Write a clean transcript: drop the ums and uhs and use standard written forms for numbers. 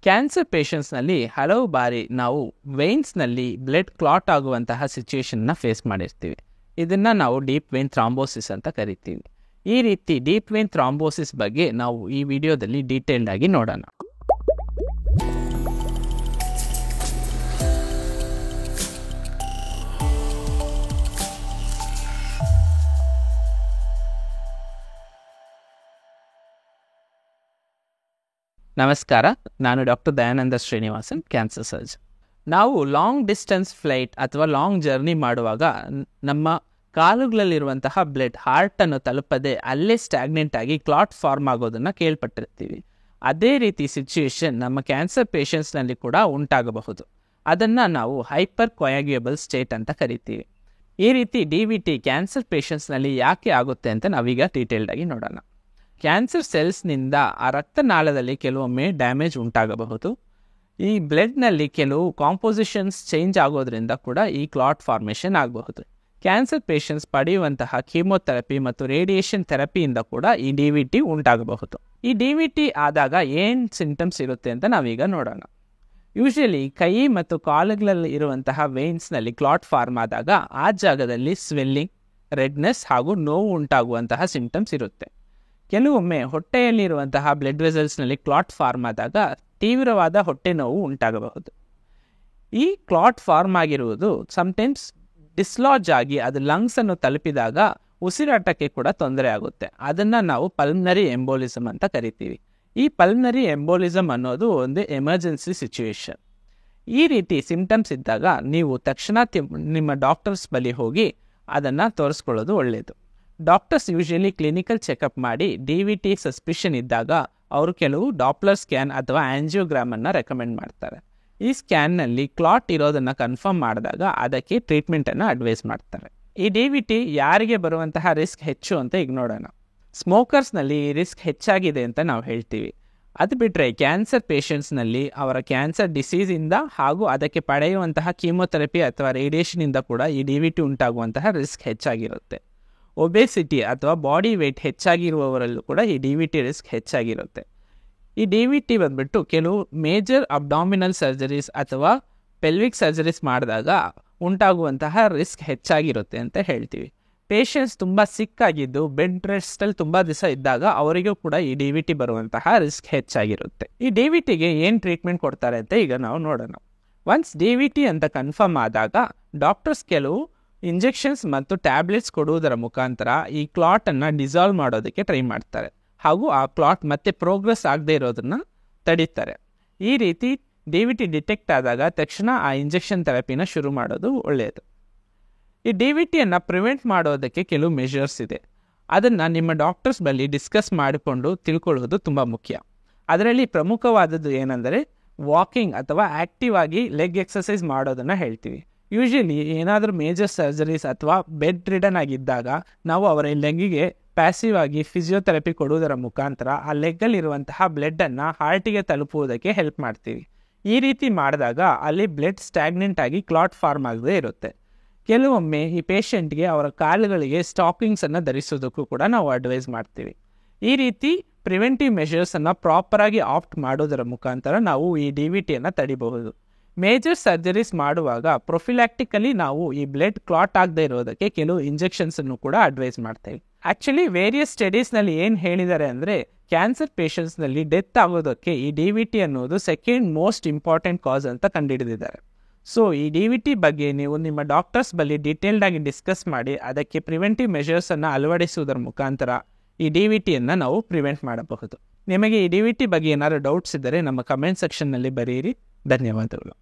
Cancer ಪೇಷಂಟ್ಸ್ನಲ್ಲಿ ಹಲವು ಬಾರಿ ನಾವು ವೇನ್ಸ್ನಲ್ಲಿ ಬ್ಲಡ್ ಕ್ಲಾಟ್ ಆಗುವಂತಹ ಸಿಚುವೇಷನ್ನ ಫೇಸ್ ಮಾಡಿರ್ತೀವಿ. ಇದನ್ನು ನಾವು ಡೀಪ್ ವೇನ್ ಥ್ರಾಂಬೋಸಿಸ್ ಅಂತ ಕರಿತೀವಿ. ಈ ರೀತಿ ಡೀಪ್ ವೇನ್ ಥ್ರಾಂಬೋಸಿಸ್ ಬಗ್ಗೆ ನಾವು ಈ ವಿಡಿಯೋದಲ್ಲಿ ಡೀಟೇಲ್ಡ್ ಆಗಿ ನೋಡೋಣ. ನಮಸ್ಕಾರ, ನಾನು doctor Dayananda Srinivasan, cancer surgeon. ನಾವು ಲಾಂಗ್ ಡಿಸ್ಟೆನ್ಸ್ ಫ್ಲೈಟ್ ಅಥವಾ ಲಾಂಗ್ ಜರ್ನಿ ಮಾಡುವಾಗ ನಮ್ಮ ಕಾಲುಗಳಲ್ಲಿರುವಂತಹ ಬ್ಲಡ್ ಹಾರ್ಟನ್ನು ತಲುಪದೆ ಅಲ್ಲೇ ಸ್ಟ್ಯಾಗ್ನೆಂಟ್ ಆಗಿ ಕ್ಲಾಟ್ ಫಾರ್ಮ್ ಆಗೋದನ್ನು ಕೇಳ್ಪಟ್ಟಿರ್ತೀವಿ. ಅದೇ ರೀತಿ ಸಿಚುಯೇಷನ್ ನಮ್ಮ ಕ್ಯಾನ್ಸರ್ ಪೇಷಂಟ್ಸ್ನಲ್ಲಿ ಕೂಡ ಉಂಟಾಗಬಹುದು. ಅದನ್ನು ನಾವು ಹೈಪರ್ ಕೊಯಾಗ್ಯುಯಬಲ್ ಸ್ಟೇಟ್ ಅಂತ ಕರಿತೀವಿ. ಈ ರೀತಿ DVT ಕ್ಯಾನ್ಸರ್ ಪೇಷಂಟ್ಸ್ನಲ್ಲಿ ಯಾಕೆ ಆಗುತ್ತೆ ಅಂತ ನಾವೀಗ ಡೀಟೇಲ್ಡ್ ಆಗಿ ನೋಡೋಣ. ಕ್ಯಾನ್ಸರ್ ಸೆಲ್ಸ್ನಿಂದ ಆ ರಕ್ತನಾಳದಲ್ಲಿ ಕೆಲವೊಮ್ಮೆ ಡ್ಯಾಮೇಜ್ ಉಂಟಾಗಬಹುದು. ಈ ಬ್ಲಡ್ನಲ್ಲಿ ಕೆಲವು ಕಾಂಪೋಸಿಷನ್ಸ್ ಚೇಂಜ್ ಆಗೋದ್ರಿಂದ ಕೂಡ ಈ ಕ್ಲಾಟ್ ಫಾರ್ಮೇಷನ್ ಆಗಬಹುದು. ಕ್ಯಾನ್ಸರ್ ಪೇಷಂಟ್ಸ್ ಪಡೆಯುವಂತಹ ಕೀಮೋಥೆರಪಿ ಮತ್ತು ರೇಡಿಯೇಷನ್ ಥೆರಪಿಯಿಂದ ಕೂಡ ಈ DVT ಉಂಟಾಗಬಹುದು. ಈ DVT ಆದಾಗ ಏನು ಸಿಂಟಮ್ಸ್ ಇರುತ್ತೆ ಅಂತ ನಾವೀಗ ನೋಡೋಣ. ಯೂಶಲಿ ಕೈ ಮತ್ತು ಕಾಲುಗಳಲ್ಲಿ ಇರುವಂತಹ ವೇನ್ಸ್ನಲ್ಲಿ ಕ್ಲಾಟ್ ಫಾರ್ಮ್ ಆದಾಗ ಆ ಜಾಗದಲ್ಲಿ ಸ್ವೆಲ್ಲಿಂಗ್, ರೆಡ್ನೆಸ್ ಹಾಗೂ ನೋವು ಉಂಟಾಗುವಂತಹ ಸಿಂಟಮ್ಸ್ ಇರುತ್ತೆ. ಕೆಲವೊಮ್ಮೆ ಹೊಟ್ಟೆಯಲ್ಲಿರುವಂತಹ ಬ್ಲಡ್ ವೆಸಲ್ಸ್ನಲ್ಲಿ ಕ್ಲಾಟ್ ಫಾರ್ಮ್ ಆದಾಗ ತೀವ್ರವಾದ ಹೊಟ್ಟೆ ನೋವು ಉಂಟಾಗಬಹುದು. ಈ ಕ್ಲಾಟ್ ಫಾರ್ಮ್ ಆಗಿರುವುದು ಸಮ್ಟೈಮ್ಸ್ ಡಿಸ್ಲಾಜ್ ಆಗಿ ಅದು ಲಂಗ್ಸನ್ನು ತಲುಪಿದಾಗ ಉಸಿರಾಟಕ್ಕೆ ಕೂಡ ತೊಂದರೆ ಆಗುತ್ತೆ. ಅದನ್ನು ನಾವು ಪಲ್ಮನರಿ ಎಂಬೋಲಿಸಮ್ ಅಂತ ಕರಿತೀವಿ. ಈ ಪಲ್ಮನರಿ ಎಂಬೋಲಿಸಮ್ ಅನ್ನೋದು ಒಂದು ಎಮರ್ಜೆನ್ಸಿ ಸಿಚುವೇಶನ್. ಈ ರೀತಿ ಸಿಂಟಮ್ಸ್ ಇದ್ದಾಗ ನೀವು ತಕ್ಷಣ ನಿಮ್ಮ ಡಾಕ್ಟರ್ಸ್ ಬಳಿ ಹೋಗಿ ಅದನ್ನು ತೋರಿಸ್ಕೊಳ್ಳೋದು ಒಳ್ಳೆಯದು. ಡಾಕ್ಟರ್ಸ್ ಯೂಶಲಿ ಕ್ಲಿನಿಕಲ್ ಚೆಕಪ್ ಮಾಡಿ DVT ಸಸ್ಪಿಷನ್ ಇದ್ದಾಗ ಅವರು ಕೆಲವು ಡಾಪ್ಲರ್ ಸ್ಕ್ಯಾನ್ ಅಥವಾ ಆಂಜಿಯೋಗ್ರಾಮನ್ನು ರೆಕಮೆಂಡ್ ಮಾಡ್ತಾರೆ. ಈ ಸ್ಕ್ಯಾನ್ನಲ್ಲಿ ಕ್ಲಾಟ್ ಇರೋದನ್ನು ಕನ್ಫರ್ಮ್ ಮಾಡಿದಾಗ ಅದಕ್ಕೆ ಟ್ರೀಟ್ಮೆಂಟನ್ನು ಅಡ್ವೈಸ್ ಮಾಡ್ತಾರೆ. ಈ DVT ಯಾರಿಗೆ ಬರುವಂತಹ ರಿಸ್ಕ್ ಹೆಚ್ಚು ಅಂತ ಈಗ ನೋಡೋಣ. ಸ್ಮೋಕರ್ಸ್ನಲ್ಲಿ ಈ ರಿಸ್ಕ್ ಹೆಚ್ಚಾಗಿದೆ ಅಂತ ನಾವು ಹೇಳ್ತೀವಿ. ಅದು ಬಿಟ್ಟರೆ ಕ್ಯಾನ್ಸರ್ ಪೇಷಂಟ್ಸ್ನಲ್ಲಿ ಅವರ ಕ್ಯಾನ್ಸರ್ ಡಿಸೀಸಿಂದ ಹಾಗೂ ಅದಕ್ಕೆ ಪಡೆಯುವಂತಹ ಕೀಮೋಥೆರಪಿ ಅಥವಾ ರೇಡಿಯೇಷನಿಂದ ಕೂಡ ಈ DVT ಉಂಟಾಗುವಂತಹ ರಿಸ್ಕ್ ಹೆಚ್ಚಾಗಿರುತ್ತೆ. ಒಬೇಸಿಟಿ ಅಥವಾ ಬಾಡಿ ವೆಯ್ಟ್ ಹೆಚ್ಚಾಗಿರುವವರಲ್ಲೂ ಕೂಡ ಈ DVT ರಿಸ್ಕ್ ಹೆಚ್ಚಾಗಿರುತ್ತೆ. ಈ DVT ಬಂದ್ಬಿಟ್ಟು ಕೆಲವು ಮೇಜರ್ ಅಬ್ಡಾಮಿನಲ್ ಸರ್ಜರೀಸ್ ಅಥವಾ ಪೆಲ್ವಿಕ್ ಸರ್ಜರೀಸ್ ಮಾಡಿದಾಗ ಉಂಟಾಗುವಂತಹ ರಿಸ್ಕ್ ಹೆಚ್ಚಾಗಿರುತ್ತೆ ಅಂತ ಹೇಳ್ತೀವಿ. ಪೇಷಂಟ್ಸ್ ತುಂಬ ಸಿಕ್ಕಾಗಿದ್ದು ಬೆಡ್ ರೆಸ್ಟಲ್ಲಿ ತುಂಬ ದಿವಸ ಇದ್ದಾಗ ಅವರಿಗೂ ಕೂಡ ಈ DVT ಬರುವಂತಹ ರಿಸ್ಕ್ ಹೆಚ್ಚಾಗಿರುತ್ತೆ. ಈ DVTಗೆ ಏನು ಟ್ರೀಟ್ಮೆಂಟ್ ಕೊಡ್ತಾರೆ ಅಂತ ಈಗ ನಾವು ನೋಡೋಣ. ಒನ್ಸ್ DVT ಅಂತ ಕನ್ಫರ್ಮ್ ಆದಾಗ ಡಾಕ್ಟರ್ಸ್ ಕೆಲವು ಇಂಜೆಕ್ಷನ್ಸ್ ಮತ್ತು ಟ್ಯಾಬ್ಲೆಟ್ಸ್ ಕೊಡುವುದರ ಮುಖಾಂತರ ಈ ಕ್ಲಾಟನ್ನು ಡಿಸಾಲ್ವ್ ಮಾಡೋದಕ್ಕೆ ಟ್ರೈ ಮಾಡ್ತಾರೆ ಹಾಗೂ ಆ ಕ್ಲಾಟ್ ಮತ್ತೆ ಪ್ರೋಗ್ರೆಸ್ ಆಗದೆ ಇರೋದನ್ನು ತಡೀತಾರೆ. ಈ ರೀತಿ DVT ಡಿಟೆಕ್ಟ್ ಆದಾಗ ತಕ್ಷಣ ಆ ಇಂಜೆಕ್ಷನ್ ಥೆರಪಿನ ಶುರು ಮಾಡೋದು ಒಳ್ಳೆಯದು. ಈ DVTಯನ್ನು ಪ್ರಿವೆಂಟ್ ಮಾಡೋದಕ್ಕೆ ಕೆಲವು ಮೆಷರ್ಸ್ ಇದೆ. ಅದನ್ನು ನಿಮ್ಮ ಡಾಕ್ಟರ್ಸ್ ಬಳಿ ಡಿಸ್ಕಸ್ ಮಾಡಿಕೊಂಡು ತಿಳ್ಕೊಳ್ಳೋದು ತುಂಬ ಮುಖ್ಯ. ಅದರಲ್ಲಿ ಪ್ರಮುಖವಾದದ್ದು ಏನೆಂದರೆ ವಾಕಿಂಗ್ ಅಥವಾ ಆ್ಯಕ್ಟಿವ್ ಆಗಿ ಲೆಗ್ ಎಕ್ಸಸೈಸ್ ಮಾಡೋದನ್ನು ಹೇಳ್ತೀವಿ. ಯೂಶಲಿ ಏನಾದರೂ ಮೇಜರ್ ಸರ್ಜರೀಸ್ ಅಥವಾ ಬೆಡ್ ರಿಡನ್ ಆಗಿದ್ದಾಗ ನಾವು ಅವರ ಲೆಗ್ಗಿಗೆ ಪ್ಯಾಸಿವ್ ಆಗಿ ಫಿಸಿಯೋಥೆರಪಿ ಕೊಡುವುದರ ಮುಖಾಂತರ ಆ ಲೆಗ್ಗಲ್ಲಿರುವಂತಹ ಬ್ಲಡ್ಡನ್ನು ಹಾರ್ಟಿಗೆ ತಲುಪುವುದಕ್ಕೆ ಹೆಲ್ಪ್ ಮಾಡ್ತೀವಿ. ಈ ರೀತಿ ಮಾಡಿದಾಗ ಅಲ್ಲಿ ಬ್ಲಡ್ ಸ್ಟ್ಯಾಗ್ನೆಂಟ್ ಆಗಿ ಕ್ಲಾಟ್ ಫಾರ್ಮ್ ಆಗದೇ ಇರುತ್ತೆ. ಕೆಲವೊಮ್ಮೆ ಈ ಪೇಷಂಟ್ಗೆ ಅವರ ಕಾಲುಗಳಿಗೆ ಸ್ಟಾಕಿಂಗ್ಸನ್ನು ಧರಿಸೋದಕ್ಕೂ ಕೂಡ ನಾವು ಅಡ್ವೈಸ್ ಮಾಡ್ತೀವಿ. ಈ ರೀತಿ ಪ್ರಿವೆಂಟಿವ್ ಮೆಷರ್ಸನ್ನು ಪ್ರಾಪರಾಗಿ ಆಪ್ಟ್ ಮಾಡೋದರ ಮುಖಾಂತರ ನಾವು ಈ DVTಯನ್ನು ತಡಿಬಹುದು. ಮೇಜರ್ ಸರ್ಜರೀಸ್ ಮಾಡುವಾಗ ಪ್ರೊಫಿಲ್ಯಾಕ್ಟಿಕಲಿ ನಾವು ಈ ಬ್ಲಡ್ ಕ್ಲಾಟ್ ಆಗದೆ ಇರೋದಕ್ಕೆ ಕೆಲವು ಇಂಜೆಕ್ಷನ್ಸನ್ನು ಕೂಡ ಅಡ್ವೈಸ್ ಮಾಡ್ತೇವೆ. ಆ್ಯಕ್ಚುಲಿ ವೇರಿಯಸ್ ಸ್ಟಡೀಸ್ನಲ್ಲಿ ಏನು ಹೇಳಿದ್ದಾರೆ ಅಂದರೆ ಕ್ಯಾನ್ಸರ್ ಪೇಷಂಟ್ಸ್ನಲ್ಲಿ ಡೆತ್ ಆಗೋದಕ್ಕೆ ಈ DVT ಅನ್ನೋದು ಸೆಕೆಂಡ್ ಮೋಸ್ಟ್ ಇಂಪಾರ್ಟೆಂಟ್ ಕಾಸ್ ಅಂತ ಕಂಡುಹಿಡಿದಿದ್ದಾರೆ. ಸೊ ಈ DVT ಬಗ್ಗೆ ನೀವು ನಿಮ್ಮ ಡಾಕ್ಟರ್ಸ್ ಬಳಿ ಡೀಟೇಲ್ಡ್ ಆಗಿ ಡಿಸ್ಕಸ್ ಮಾಡಿ ಅದಕ್ಕೆ ಪ್ರಿವೆಂಟಿವ್ ಮೆಷರ್ಸನ್ನು ಅಳವಡಿಸುವುದರ ಮುಖಾಂತರ ಈ DVTಯನ್ನು ನಾವು ಪ್ರಿವೆಂಟ್ ಮಾಡಬಹುದು. ನಿಮಗೆ ಈ DVT ಬಗ್ಗೆ ಏನಾದರೂ ಡೌಟ್ಸ್ ಇದ್ದರೆ ನಮ್ಮ ಕಮೆಂಟ್ ಸೆಕ್ಷನ್ನಲ್ಲಿ ಬರೆಯಿರಿ. ಧನ್ಯವಾದಗಳು.